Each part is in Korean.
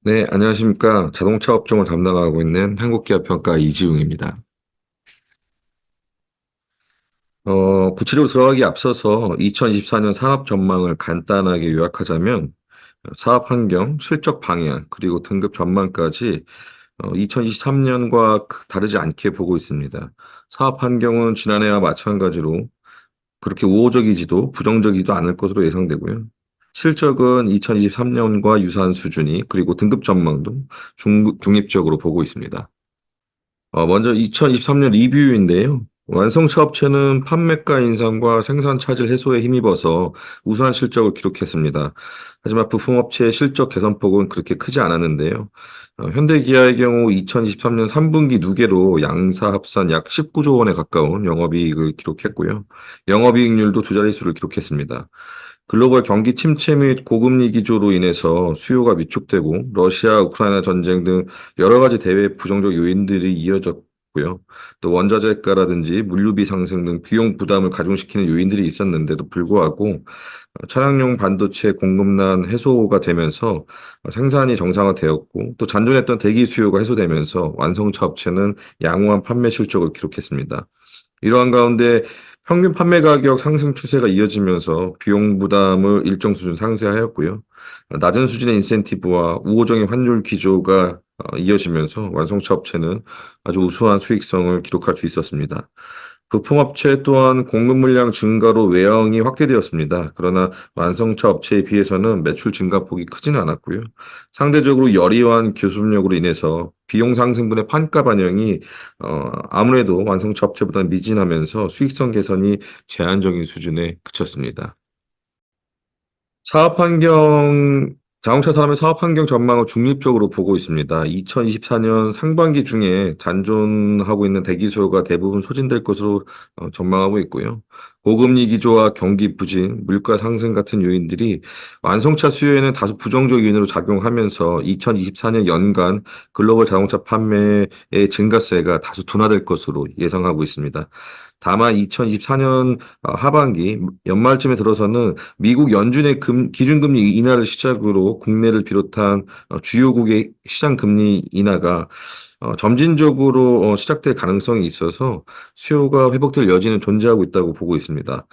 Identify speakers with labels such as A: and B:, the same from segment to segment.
A: 네, 안녕하십니까. 자동차 업종을 담당하고 있는 한국기아평가 이지웅입니다. 구체적으로 들어가기 앞서서 2024년 산업 전망을 간단하게 요약하자면 사업 환경, 실적 방향, 그리고 등급 전망까지 2023년과 다르지 않게 보고 있습니다. 사업 환경은 지난해와 마찬가지로 그렇게 우호적이지도 부정적이지도 않을 것으로 예상되고요. 실적은 2023년과 유사한 수준이 그리고 등급 전망도 중립적으로 보고 있습니다. 먼저 2023년 리뷰인데요. 완성차 업체는 판매가 인상과 생산 차질 해소에 힘입어서 우수한 실적을 기록했습니다. 하지만 부품업체의 실적 개선폭은 그렇게 크지 않았는데요. 현대기아의 경우 2023년 3분기 누계로 양사 합산 약 19조 원에 가까운 영업이익을 기록했고요. 영업이익률도 두 자릿수를 기록했습니다. 글로벌 경기 침체 및 고금리 기조로 인해서 수요가 위축되고 러시아, 우크라이나 전쟁 등 여러 가지 대외 부정적 요인들이 이어졌고요. 또 원자재가라든지 물류비 상승 등 비용 부담을 가중시키는 요인들이 있었는데도 불구하고 차량용 반도체 공급난 해소가 되면서 생산이 정상화되었고 또 잔존했던 대기 수요가 해소되면서 완성차 업체는 양호한 판매 실적을 기록했습니다. 이러한 가운데 평균 판매 가격 상승 추세가 이어지면서 비용 부담을 일정 수준 상쇄하였고요. 낮은 수준의 인센티브와 우호적인 환율 기조가 이어지면서 완성차 업체는 아주 우수한 수익성을 기록할 수 있었습니다. 부품업체 또한 공급 물량 증가로 외형이 확대되었습니다. 그러나 완성차 업체에 비해서는 매출 증가폭이 크지는 않았고요. 상대적으로 열이완 교섭력으로 인해서 비용 상승분의 판가 반영이 아무래도 완성차 업체보다는 미진하면서 수익성 개선이 제한적인 수준에 그쳤습니다. 사업 환경, 자동차 산업의 사업 환경 전망을 중립적으로 보고 있습니다. 2024년 상반기 중에 잔존하고 있는 대기 수요가 대부분 소진될 것으로 전망하고 있고요. 고금리 기조와 경기 부진, 물가 상승 같은 요인들이 완성차 수요에는 다소 부정적 요인으로 작용하면서 2024년 연간 글로벌 자동차 판매의 증가세가 다소 둔화될 것으로 예상하고 있습니다. 다만 2024년 하반기 연말쯤에 들어서는 미국 연준의 기준금리 인하를 시작으로 국내를 비롯한 주요국의 시장 금리 인하가 점진적으로 시작될 가능성이 있어서 수요가 회복될 여지는 존재하고 있다고 보고 있습니다.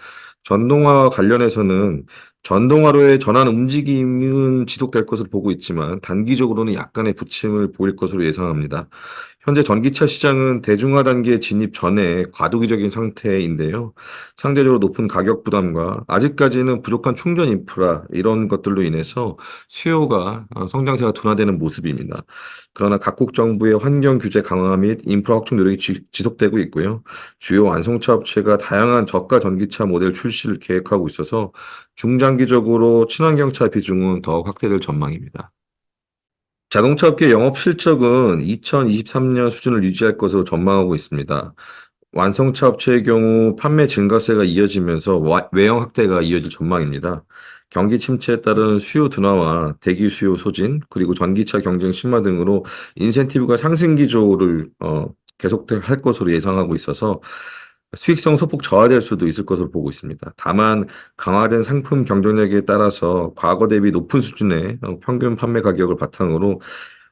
A: 전동화와 관련해서는 전동화로의 전환 움직임은 지속될 것으로 보고 있지만 단기적으로는 약간의 부침을 보일 것으로 예상합니다. 현재 전기차 시장은 대중화 단계 진입 전에 과도기적인 상태인데요. 상대적으로 높은 가격 부담과 아직까지는 부족한 충전 인프라 이런 것들로 인해서 수요가 성장세가 둔화되는 모습입니다. 그러나 각국 정부의 환경 규제 강화 및 인프라 확충 노력이 지속되고 있고요. 주요 완성차 업체가 다양한 저가 전기차 모델 출시를 계획하고 있어서 중장기적으로 친환경차 비중은 더 확대될 전망입니다. 자동차 업계 영업 실적은 2023년 수준을 유지할 것으로 전망하고 있습니다. 완성차 업체의 경우 판매 증가세가 이어지면서 외형 확대가 이어질 전망입니다. 경기 침체에 따른 수요 둔화와 대기 수요 소진, 그리고 전기차 경쟁 심화 등으로 인센티브가 상승 기조를 계속할 것으로 예상하고 있어서 수익성 소폭 저하될 수도 있을 것으로 보고 있습니다. 다만 강화된 상품 경쟁력에 따라서 과거 대비 높은 수준의 평균 판매 가격을 바탕으로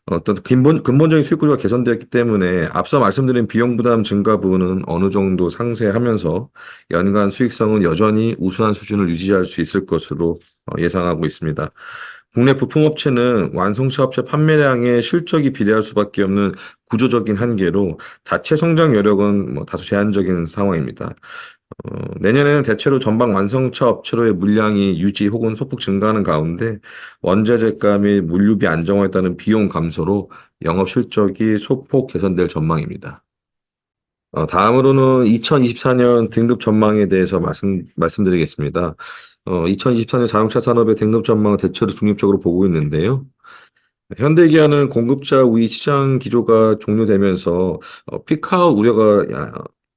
A: 어떤 근본적인 수익 구조가 개선되었기 때문에 앞서 말씀드린 비용 부담 증가 부분은 어느 정도 상쇄하면서 연간 수익성은 여전히 우수한 수준을 유지할 수 있을 것으로 예상하고 있습니다. 국내 부품업체는 완성차 업체 판매량에 실적이 비례할 수밖에 없는 구조적인 한계로 자체 성장 여력은 다소 제한적인 상황입니다. 내년에는 대체로 전방 완성차 업체로의 물량이 유지 혹은 소폭 증가하는 가운데 원자재가 및 물류비 안정화에 따른 비용 감소로 영업 실적이 소폭 개선될 전망입니다. 다음으로는 2024년 등급 전망에 대해서 말씀드리겠습니다. 2024년 자동차 산업의 등급 전망은 대체로 중립적으로 보고 있는데요. 현대기아는 공급자 우위 시장 기조가 종료되면서 피크아웃 우려가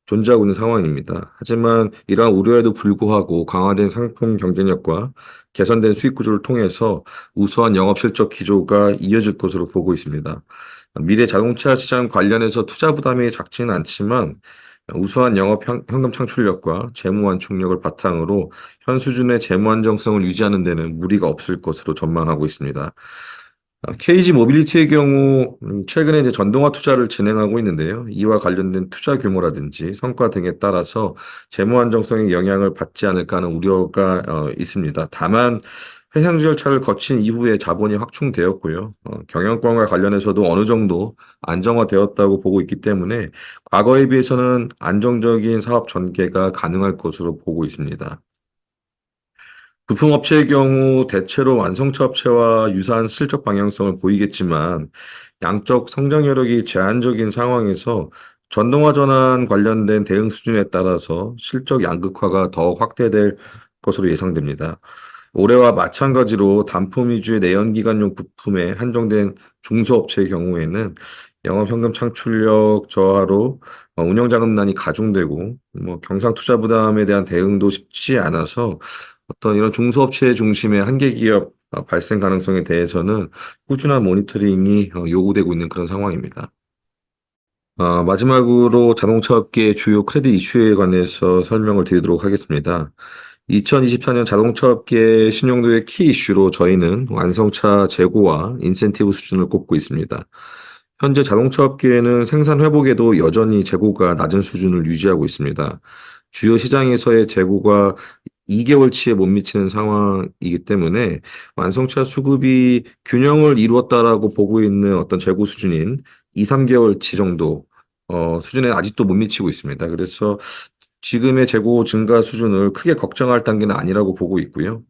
A: 존재하고 있는 상황입니다. 하지만 이러한 우려에도 불구하고 강화된 상품 경쟁력과 개선된 수익 구조를 통해서 우수한 영업 실적 기조가 이어질 것으로 보고 있습니다. 미래 자동차 시장 관련해서 투자 부담이 작지는 않지만 우수한 영업 현금 창출력과 재무 완충력을 바탕으로 현 수준의 재무 안정성을 유지하는 데는 무리가 없을 것으로 전망하고 있습니다. KG 모빌리티의 경우 최근에 이제 전동화 투자를 진행하고 있는데요. 이와 관련된 투자 규모라든지 성과 등에 따라서 재무 안정성에 영향을 받지 않을까 하는 우려가 있습니다. 다만 회상 절차를 거친 이후에 자본이 확충되었고요. 경영권과 관련해서도 어느 정도 안정화되었다고 보고 있기 때문에 과거에 비해서는 안정적인 사업 전개가 가능할 것으로 보고 있습니다. 부품업체의 경우 대체로 완성차 업체와 유사한 실적 방향성을 보이겠지만 양적 성장 여력이 제한적인 상황에서 전동화 전환 관련된 대응 수준에 따라서 실적 양극화가 더 확대될 것으로 예상됩니다. 올해와 마찬가지로 단품 위주의 내연기관용 부품에 한정된 중소업체의 경우에는 영업현금 창출력 저하로 운영자금난이 가중되고 경상 투자 부담에 대한 대응도 쉽지 않아서 어떤 이런 중소업체 중심의 한계 기업 발생 가능성에 대해서는 꾸준한 모니터링이 요구되고 있는 그런 상황입니다. 마지막으로 자동차 업계의 주요 크레딧 이슈에 관해서 설명을 드리도록 하겠습니다. 2024년 자동차 업계의 신용도의 키 이슈로 저희는 완성차 재고와 인센티브 수준을 꼽고 있습니다. 현재 자동차 업계에는 생산 회복에도 여전히 재고가 낮은 수준을 유지하고 있습니다. 주요 시장에서의 재고가 2개월치에 못 미치는 상황이기 때문에 완성차 수급이 균형을 이루었다라고 보고 있는 어떤 재고 수준인 2, 3개월치 정도 수준에 아직도 못 미치고 있습니다. 그래서 지금의 재고 증가 수준을 크게 걱정할 단계는 아니라고 보고 있고요.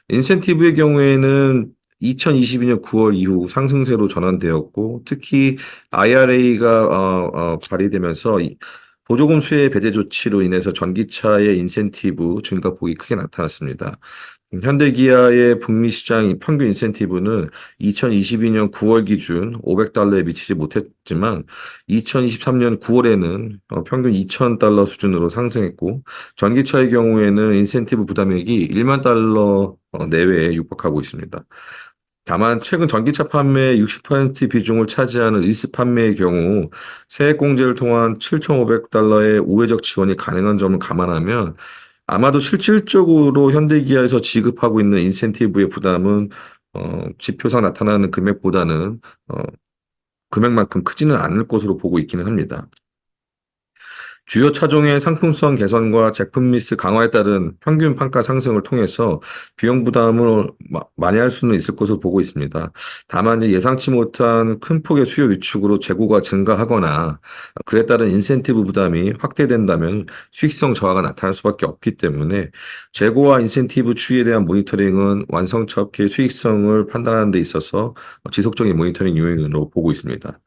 A: 인센티브의 경우에는 2022년 9월 이후 상승세로 전환되었고 특히 IRA가 발의되면서 보조금 수혜 배제 조치로 인해서 전기차의 인센티브 증가폭이 크게 나타났습니다. 현대기아의 북미 시장 평균 인센티브는 2022년 9월 기준 $500에 미치지 못했지만 2023년 9월에는 평균 $2,000 수준으로 상승했고 전기차의 경우에는 인센티브 부담액이 1만 달러 내외에 육박하고 있습니다. 다만 최근 전기차 판매의 60% 비중을 차지하는 리스 판매의 경우 세액 공제를 통한 $7,500의 우회적 지원이 가능한 점을 감안하면 아마도 실질적으로 현대기아에서 지급하고 있는 인센티브의 부담은 지표상 나타나는 금액보다는 금액만큼 크지는 않을 것으로 보고 있기는 합니다. 주요 차종의 상품성 개선과 제품 미스 강화에 따른 평균 판가 상승을 통해서 비용 부담을 많이 할 수는 있을 것으로 보고 있습니다. 다만 예상치 못한 큰 폭의 수요 위축으로 재고가 증가하거나 그에 따른 인센티브 부담이 확대된다면 수익성 저하가 나타날 수밖에 없기 때문에 재고와 인센티브 추이에 대한 모니터링은 완성차 업계의 수익성을 판단하는 데 있어서 지속적인 모니터링 요인으로 보고 있습니다.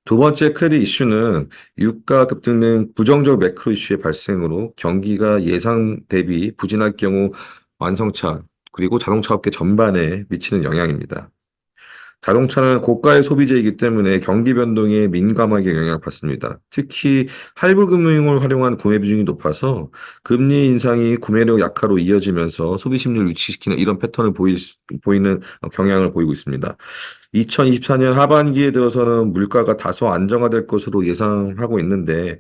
A: 두 번째 크레딧 이슈는 유가 급등 등 부정적 매크로 이슈의 발생으로 경기가 예상 대비 부진할 경우 완성차 그리고 자동차 업계 전반에 미치는 영향입니다. 자동차는 고가의 소비재이기 때문에 경기 변동에 민감하게 영향받습니다. 특히 할부 금융을 활용한 구매 비중이 높아서 금리 인상이 구매력 약화로 이어지면서 소비 심리를 위축시키는 이런 패턴을 보이는 경향을 보이고 있습니다. 2024년 하반기에 들어서는 물가가 다소 안정화될 것으로 예상하고 있는데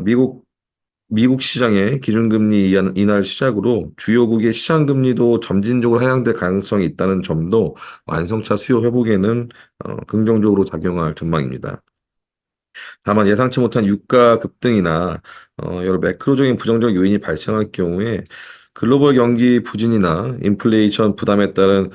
A: 미국 시장의 기준금리 인하를 시작으로 주요국의 시장금리도 점진적으로 하향될 가능성이 있다는 점도 완성차 수요 회복에는 긍정적으로 작용할 전망입니다. 다만 예상치 못한 유가 급등이나 여러 매크로적인 부정적 요인이 발생할 경우에 글로벌 경기 부진이나 인플레이션 부담에 따른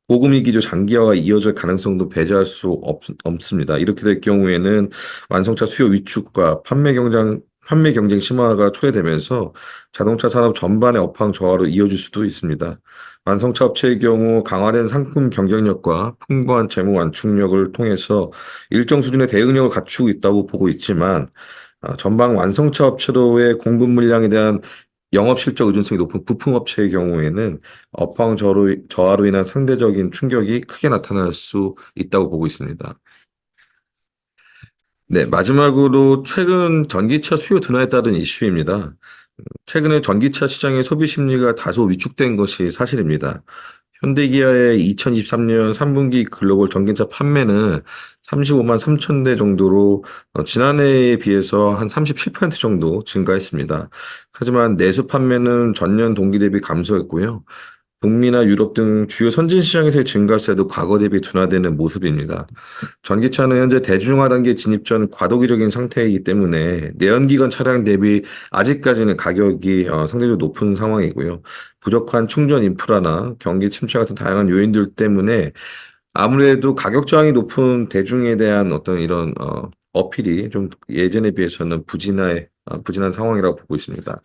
A: 고금리 기조 장기화가 이어질 가능성도 배제할 수 없습니다. 이렇게 될 경우에는 완성차 수요 위축과 판매 경쟁 심화가 초래되면서 자동차 산업 전반의 업황 저하로 이어질 수도 있습니다. 완성차 업체의 경우 강화된 상품 경쟁력과 풍부한 재무 완충력을 통해서 일정 수준의 대응력을 갖추고 있다고 보고 있지만 전방 완성차 업체로의 공급 물량에 대한 영업 실적 의존성이 높은 부품 업체의 경우에는 업황 저하로 인한 상대적인 충격이 크게 나타날 수 있다고 보고 있습니다. 네, 마지막으로 최근 전기차 수요 둔화에 따른 이슈입니다. 최근에 전기차 시장의 소비 심리가 다소 위축된 것이 사실입니다. 현대기아의 2023년 3분기 글로벌 전기차 판매는 35만 3천 대 정도로 지난해에 비해서 한 37% 정도 증가했습니다. 하지만 내수 판매는 전년 동기 대비 감소했고요. 북미나 유럽 등 주요 선진 시장에서의 증가세도 과거 대비 둔화되는 모습입니다. 전기차는 현재 대중화 단계 진입 전 과도기적인 상태이기 때문에 내연기관 차량 대비 아직까지는 가격이 상대적으로 높은 상황이고요. 부족한 충전 인프라나 경기 침체 같은 다양한 요인들 때문에 아무래도 가격 저항이 높은 대중에 대한 어떤 이런 어필이 좀 예전에 비해서는 부진한 상황이라고 보고 있습니다.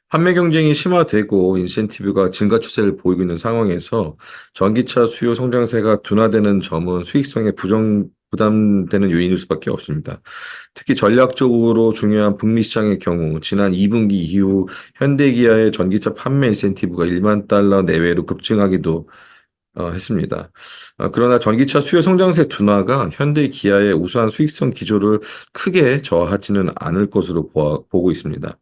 A: 판매 경쟁이 심화되고 인센티브가 증가 추세를 보이고 있는 상황에서 전기차 수요 성장세가 둔화되는 점은 수익성에 부담되는 요인일 수밖에 없습니다. 특히 전략적으로 중요한 북미 시장의 경우 지난 2분기 이후 현대기아의 전기차 판매 인센티브가 1만 달러 내외로 급증하기도 했습니다. 그러나 전기차 수요 성장세 둔화가 현대 기아의 우수한 수익성 기조를 크게 저하지는 않을 것으로 보고 있습니다.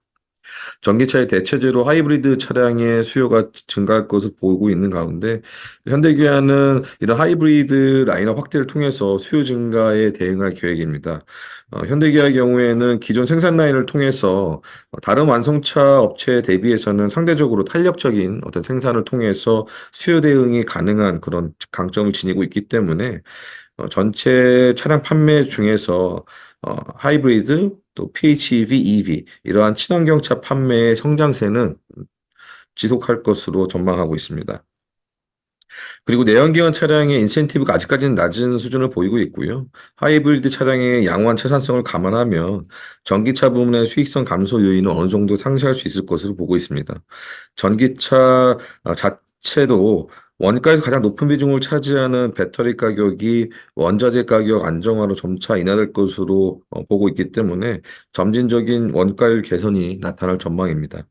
A: 전기차의 대체제로 하이브리드 차량의 수요가 증가할 것을 보고 있는 가운데 현대기아는 이런 하이브리드 라인업 확대를 통해서 수요 증가에 대응할 계획입니다. 현대기아의 경우에는 기존 생산 라인을 통해서 다른 완성차 업체에 대비해서는 상대적으로 탄력적인 어떤 생산을 통해서 수요 대응이 가능한 그런 강점을 지니고 있기 때문에 전체 차량 판매 중에서 하이브리드 또 PHEV, EV 이러한 친환경차 판매의 성장세는 지속할 것으로 전망하고 있습니다. 그리고 내연기관 차량의 인센티브가 아직까지는 낮은 수준을 보이고 있고요. 하이브리드 차량의 양호한 채산성을 감안하면 전기차 부문의 수익성 감소 요인은 어느 정도 상쇄할 수 있을 것으로 보고 있습니다. 전기차 자체도 원가에서 가장 높은 비중을 차지하는 배터리 가격이 원자재 가격 안정화로 점차 인하될 것으로 보고 있기 때문에 점진적인 원가율 개선이 나타날 전망입니다.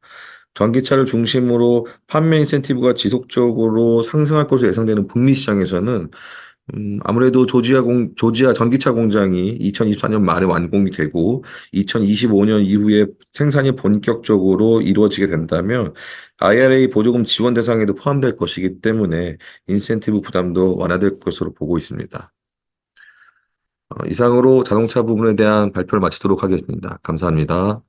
A: 전기차를 중심으로 판매 인센티브가 지속적으로 상승할 것으로 예상되는 북미 시장에서는 아무래도 조지아 전기차 공장이 2024년 말에 완공이 되고 2025년 이후에 생산이 본격적으로 이루어지게 된다면 IRA 보조금 지원 대상에도 포함될 것이기 때문에 인센티브 부담도 완화될 것으로 보고 있습니다. 이상으로 자동차 부분에 대한 발표를 마치도록 하겠습니다. 감사합니다.